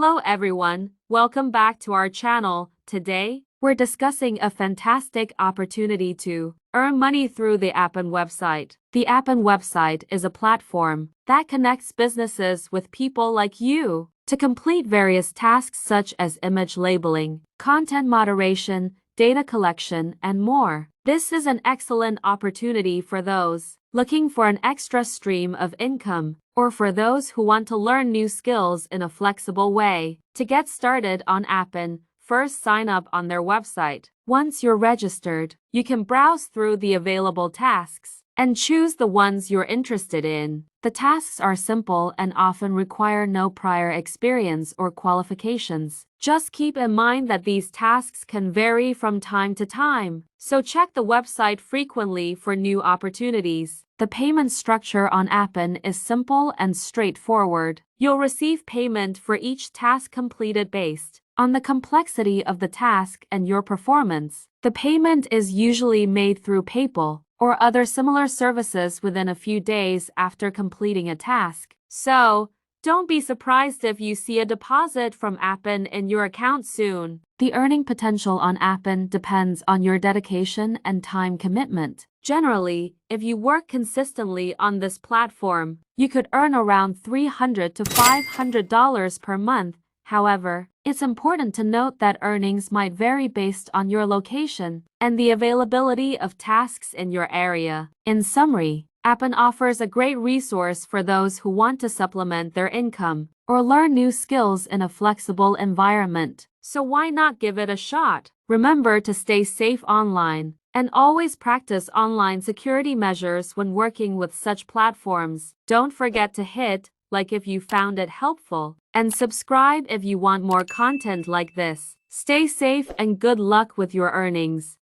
Hello everyone, welcome back to our channel. Today, we're discussing a fantastic opportunity to earn money through the Appen website. The Appen website is a platform that connects businesses with people like you to complete various tasks such as image labeling, content moderation, data collection, and more. This is an excellent opportunity for those looking for an extra stream of income, or for those who want to learn new skills in a flexible way. To get started on Appen, first sign up on their website. Once you're registered, you can browse through the available tasks and choose the ones you're interested in. The tasks are simple and often require no prior experience or qualifications. Just keep in mind that these tasks can vary from time to time, so check the website frequently for new opportunities. The payment structure on Appen is simple and straightforward. You'll receive payment for each task completed based on the complexity of the task and your performance. The payment is usually made through PayPal or other similar services within a few days after completing a task. So, don't be surprised if you see a deposit from Appen in your account soon. The earning potential on Appen depends on your dedication and time commitment. Generally, if you work consistently on this platform, you could earn around $300 to $500 per month. However, it's important to note that earnings might vary based on your location and the availability of tasks in your area. In summary, Appen offers a great resource for those who want to supplement their income or learn new skills in a flexible environment. So why not give it a shot? Remember to stay safe online and always practice online security measures when working with such platforms. Don't forget to hit like if you found it helpful, and subscribe if you want more content like this. Stay safe and good luck with your earnings.